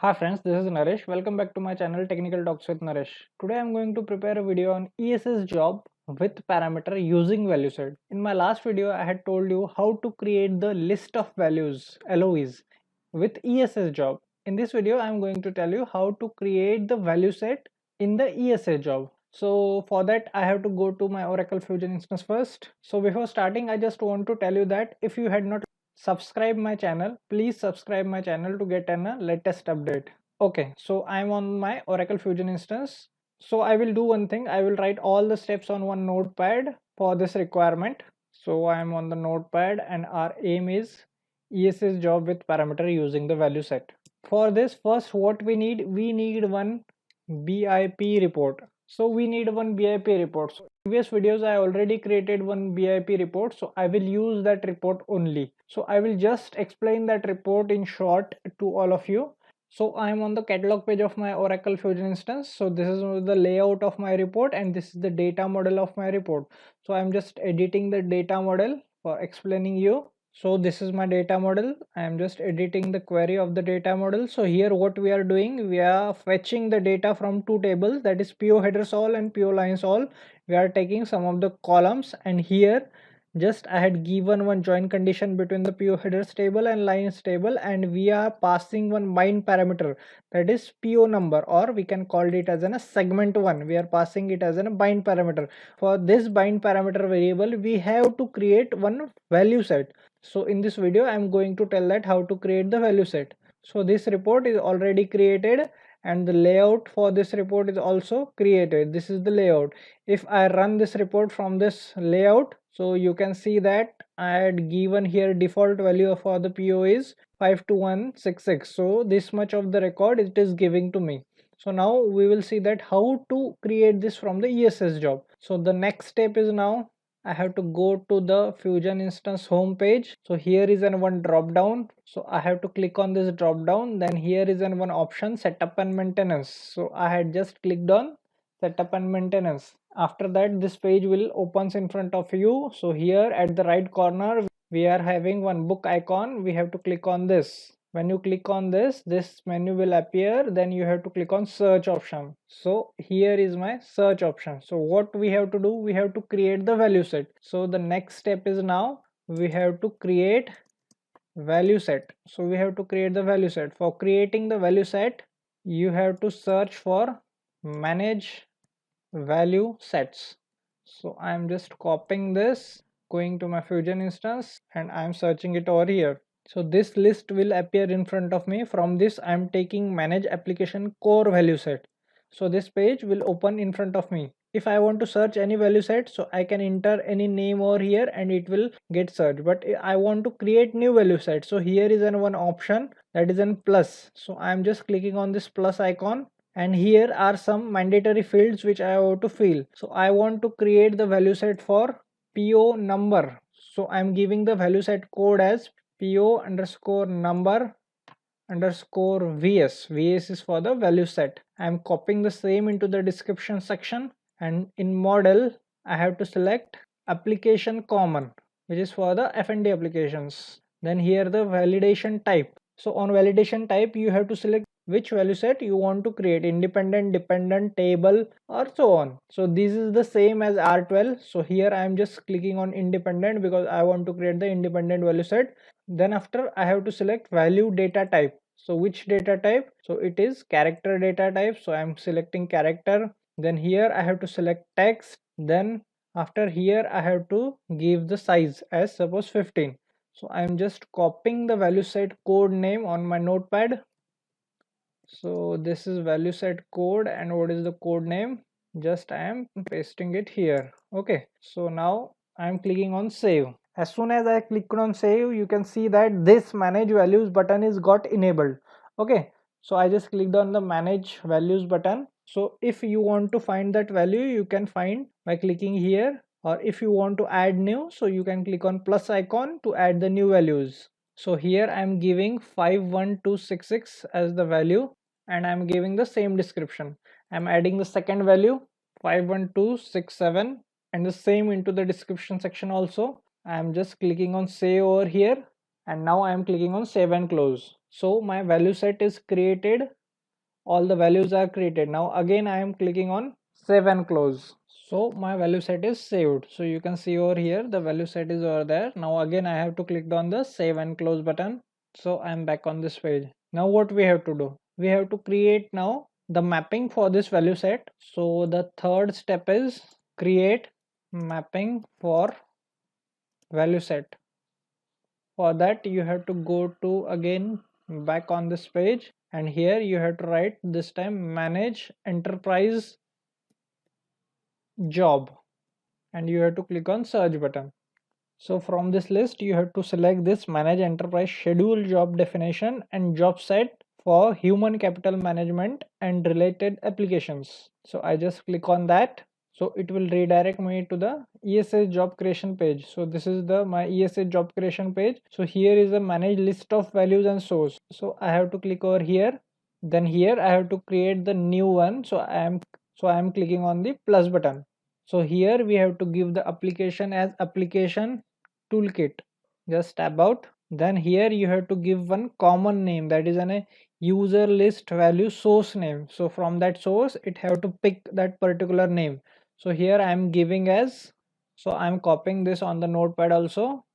Hi friends, this is Naresh. Welcome back to my channel Technical Talks with Naresh. Today I'm going to prepare a video on ESS job with parameter using value set. In my last video I had told you how to create the list of values LOEs with ESS job. In this video I'm going to tell you how to create the value set in the ESS job. So for that I have to go to my Oracle Fusion instance first. So before starting I just want to tell you that if you had not subscribe my channel, please subscribe my channel to get a latest update. Okay, so I'm on my Oracle Fusion instance. So I will do one thing, I will write all the steps on one notepad for this requirement. So I'm on the notepad and our aim is ESS job with parameter using the value set. For this, first what we need one BIP report. So we need one BIP report. So previous videos I already created one BIP report, so I will use that report only. So I will just explain that report in short to all of you. So I am on the catalog page of my Oracle Fusion instance. So this is the layout of my report and this is the data model of my report. So I'm just editing the data model for explaining you. So this is my data model. I am just editing the query of the data model. So here what we are doing, we are fetching the data from two tables, that is PO headers all and PO lines all. We are taking some of the columns, and here just I had given one join condition between the PO headers table and lines table, and we are passing one bind parameter, that is PO number, or we can call it as a segment one. We are passing it as a bind parameter. For this bind parameter variable we have to create one value set. So in this video I'm going to tell that how to create the value set. So this report is already created and the layout for this report is also created. This is the layout. If I run this report from this layout, so you can see that I had given here default value for the PO is 52166. So this much of the record it is giving to me. So now we will see that how to create this from the ESS job. So the next step is, now I have to go to the Fusion instance home page. So here is one drop down. So I have to click on this drop down. Then here is one option, setup and maintenance. So I had just clicked on setup and maintenance. After that this page will opens in front of you. So here at the right corner we are having one book icon. We have to click on this. When you click on this menu will appear. Then you have to click on search option. So here is my search option. So what we have to do, we have to create the value set. So the next step is, now we have to create value set. So we have to create the value set. For creating the value set you have to search for manage value sets. So I'm just copying this, going to my Fusion instance, and I'm searching it over here. So this list will appear in front of me. From this I'm taking manage application core value set. So this page will open in front of me. If I want to search any value set, so I can enter any name over here and it will get searched. But I want to create new value set, so here is one option, that is an plus. So I'm just clicking on this plus icon, and here are some mandatory fields which I have to fill. So I want to create the value set for PO number. So I'm giving the value set code as PO underscore number underscore VS. VS is for the value set. I'm copying the same into the description section, and in model I have to select application common, which is for the F&D applications. Then here the validation type. So on validation type you have to select which value set you want to create, independent, dependent, table, or so on. So this is the same as R12. So here I am just clicking on independent because I want to create the independent value set. Then after I have to select value data type. So which data type? So it is character data type. So I am selecting character. Then here I have to select text. Then after here I have to give the size as suppose 15. So I am just copying the value set code name on my notepad. So this is value set code, and what is the code name? Just I am pasting it here. Okay, so now I am clicking on save. As soon as I click on save, you can see that this manage values button is got enabled. Okay, so I just clicked on the manage values button. So if you want to find that value, you can find by clicking here, or if you want to add new, so you can click on plus icon to add the new values. So here I am giving 51266 as the value, and I am giving the same description. I am adding the second value 51267 and the same into the description section also. I am just clicking on save over here, and now I am clicking on save and close. So my value set is created, all the values are created. Now again I am clicking on save and close. So my value set is saved. So you can see over here the value set is over there. Now again I have to click on the save and close button. So I'm back on this page. Now what we have to do, we have to create now the mapping for this value set. So the third step is create mapping for value set. For that you have to go to again back on this page, and here you have to write this time manage enterprise job, and you have to click on search button. So from this list you have to select this manage enterprise schedule job definition and job set for human capital management and related applications. So I just click on that. So it will redirect me to the ESS job creation page. So this is the my ESS job creation page. So here is the manage list of values and source. So I have to click over here. Then here I have to create the new one. So I am clicking on the plus button. So here we have to give the application as application toolkit. Just tab out. Then here you have to give one common name, that is a user list value source name. So from that source it have to pick that particular name. So here I am giving as, so I am copying this on the notepad also.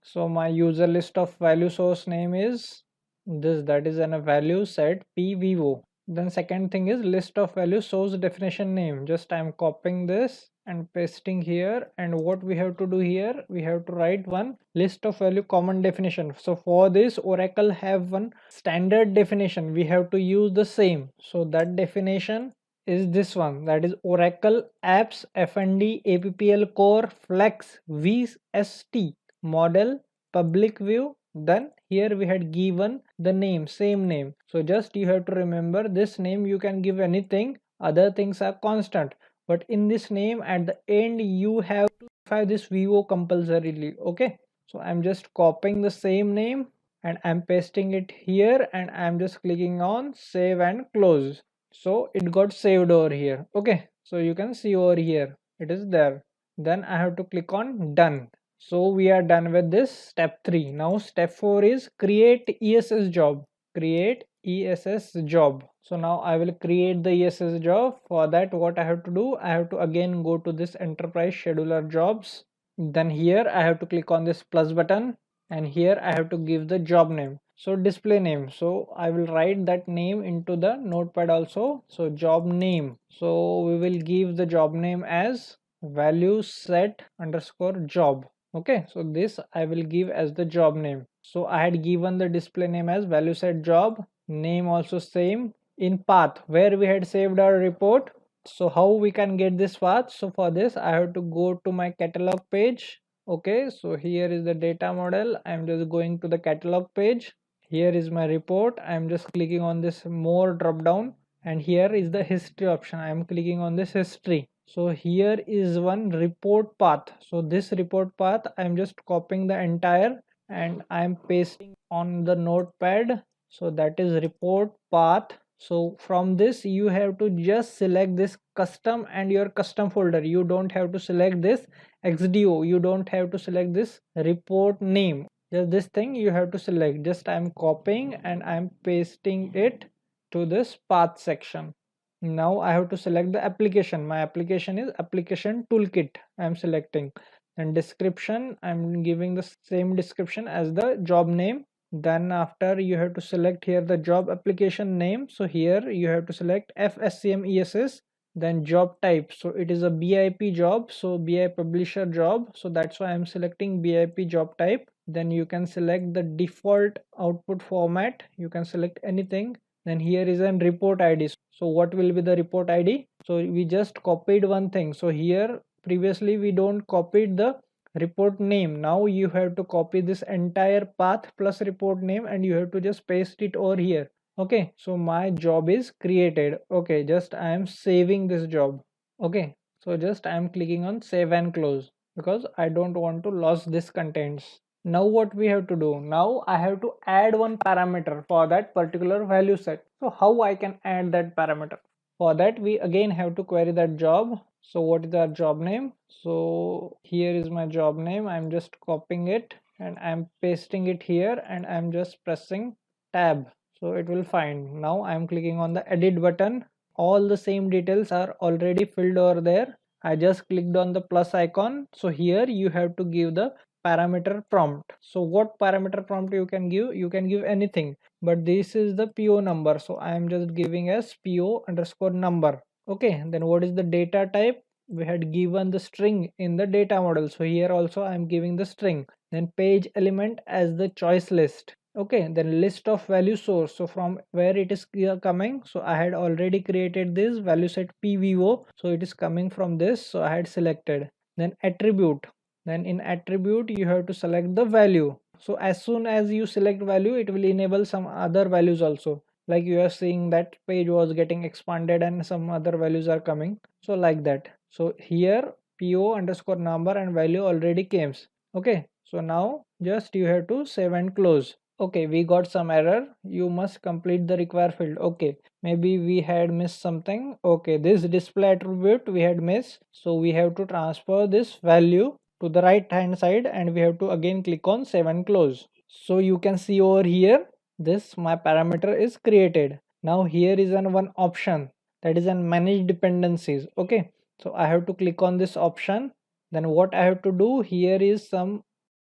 So my user list of value source name is this, that is a value set pvo. Then second thing is list of value source definition name. Just I am copying this and pasting here, and what we have to do here, we have to write one list of value common definition. So for this Oracle have one standard definition, we have to use the same. So that definition is this one, that is Oracle apps fnd appl core flex vst model public view. Then here we had given the name, same name. So just you have to remember this name, you can give anything, other things are constant, but in this name at the end you have to specify this vo compulsorily. Okay, so I'm just copying the same name and I'm pasting it here, and I'm just clicking on save and close. So it got saved over here. Okay, so you can see over here it is there. Then I have to click on done. So we are done with this step 3. Now step 4 is create ESS job. Create ESS job. So now I will create the ESS job. For that what I have to do, I have to again go to this enterprise scheduler jobs. Then here I have to click on this plus button, and here I have to give the job name. So display name, so I will write that name into the notepad also. So job name, so we will give the job name as value set underscore job. Okay, so this I will give as the job name. So I had given the display name as value set job, name also same. In path where we had saved our report, so how we can get this path? So for this I have to go to my catalog page. Okay, so here is the data model. I'm just going to the catalog page. Here is my report. I'm just clicking on this more drop down, and here is the history option. I'm clicking on this history. So here is one report path. So this report path I'm just copying the entire and I'm pasting on the notepad. So that is report path. So from this you have to just select this custom and your custom folder. You don't have to select this xdo, you don't have to select this report name. Just this thing you have to select. Just I'm copying and I'm pasting it to this path section. Now I have to select the application. My application is application toolkit. I'm selecting. And description, I'm giving the same description as the job name. Then after you have to select here the job application name. So here you have to select FSCM ESS. Then job type, so it is a BIP job, so BI publisher job, so that's why I'm selecting BIP job type. Then you can select the default output format, you can select anything. Then here is an report ID. So what will be the report ID? So we just copied one thing. So here previously we don't copied the report name. Now you have to copy this entire path plus report name, and you have to just paste it over here. Okay, so my job is created. Okay, just I am saving this job. Okay, so just I am clicking on save and close because I don't want to lose this contents. Now what we have to do, now I have to add one parameter for that particular value set. So how I can add that parameter? For that we again have to query that job. So what is our job name? So here is my job name. I'm just copying it and I'm pasting it here, and I'm just pressing tab, so it will find. Now I am clicking on the edit button. All the same details are already filled over there. I just clicked on the plus icon. So here you have to give the parameter prompt. So what parameter prompt you can give? You can give anything, but this is the PO number, so I am just giving as PO underscore number. Okay, then what is the data type? We had given the string in the data model, so here also I am giving the string. Then page element as the choice list. Okay, then list of value source, so from where it is coming. So I had already created this value set PVO, so it is coming from this, so I had selected. Then attribute, then in attribute you have to select the value. So as soon as you select value, it will enable some other values also, like you are seeing that page was getting expanded and some other values are coming, so like that. So here PO underscore number and value already came. Okay, so now just you have to save and close. Okay, we got some error, you must complete the required field. Okay, maybe we had missed something. Okay, this display attribute we had missed, so we have to transfer this value to the right hand side and we have to again click on save and close. So you can see over here, this my parameter is created. Now here is one option, that is an manage dependencies. Okay, so I have to click on this option. Then what I have to do here is some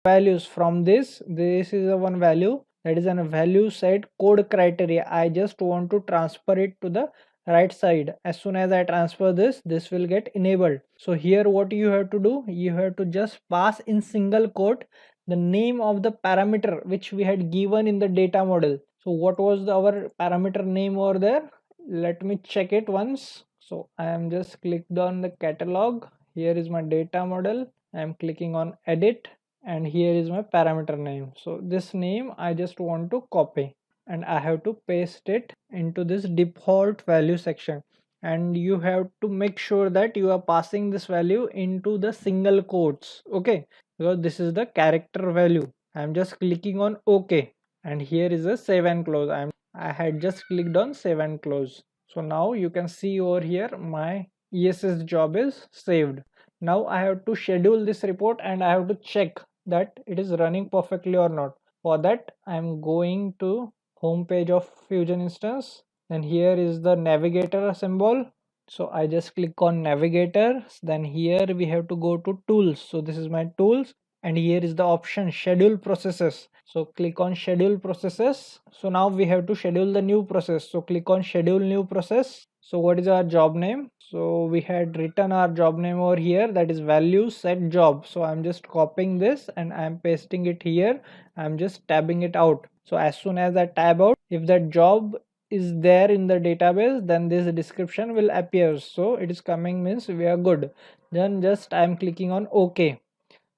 values from this is a one value, that is a value set code criteria. I just want to transfer it to the right side. As soon as I transfer this will get enabled. So here what you have to do, you have to just pass in single quote the name of the parameter which we had given in the data model. So what was our parameter name over there? Let me check it once. So I am just clicked on the catalog. Here is my data model. I am clicking on edit and here is my parameter name. So this name I just want to copy and I have to paste it into this default value section, and you have to make sure that you are passing this value into the single quotes. Okay, because this is the character value. I'm just clicking on OK, and here is a save and close. I had just clicked on save and close. So now you can see over here my ESS job is saved. Now I have to schedule this report and I have to check that it is running perfectly or not. For that I am going to home page of Fusion instance, and here is the navigator symbol. So I just click on navigator. Then here we have to go to tools. So this is my tools, and here is the option schedule processes. So click on schedule processes. So now we have to schedule the new process. So click on schedule new process. So what is our job name? So we had written our job name over here, that is value set job. So I'm just copying this and I'm pasting it here. I'm just tabbing it out. So as soon as I tab out, if that job is there in the database, then this description will appear. So it is coming, means we are good. Then just I'm clicking on OK.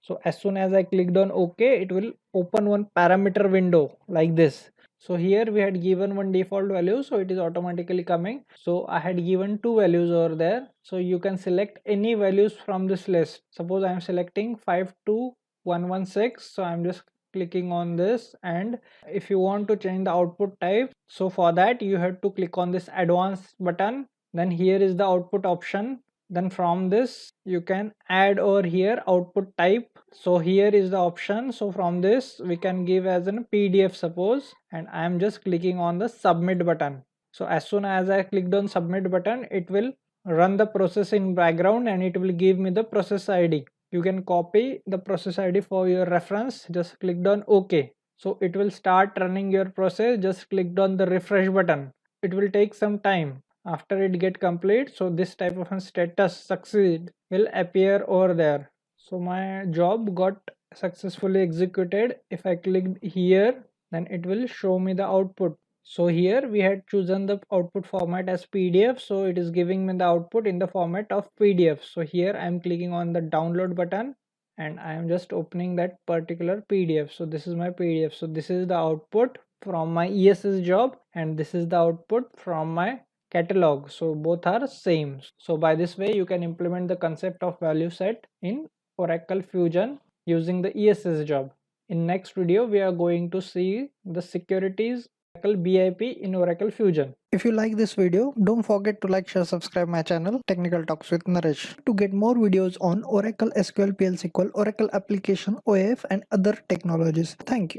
So as soon as I clicked on OK, it will open one parameter window like this. So here we had given one default value, so it is automatically coming. So I had given two values over there. So you can select any values from this list. Suppose I am selecting 52116. So I'm just clicking on this, and if you want to change the output type, so for that you have to click on this advanced button. Then here is the output option. Then from this you can add over here output type. So here is the option. So from this we can give as a PDF suppose, and I am just clicking on the submit button. So as soon as I clicked on submit button, it will run the process in background and it will give me the process ID. You can copy the process ID for your reference. Just clicked on OK. So it will start running your process. Just clicked on the refresh button. It will take some time after it get complete. So this type of a status succeed will appear over there. So my job got successfully executed. If I click here, then it will show me the output. So here we had chosen the output format as PDF, so it is giving me the output in the format of PDF. So here I am clicking on the download button and I am just opening that particular PDF. So this is my PDF. So this is the output from my ESS job and this is the output from my catalog. So both are same. So by this way you can implement the concept of value set in Oracle Fusion using the ESS job. In next video we are going to see the securities Oracle BIP in Oracle Fusion. If you like this video, don't forget to like, share, subscribe my channel Technical Talks with Naresh to get more videos on Oracle SQL, PL SQL, Oracle application, OAF and other technologies. Thank you.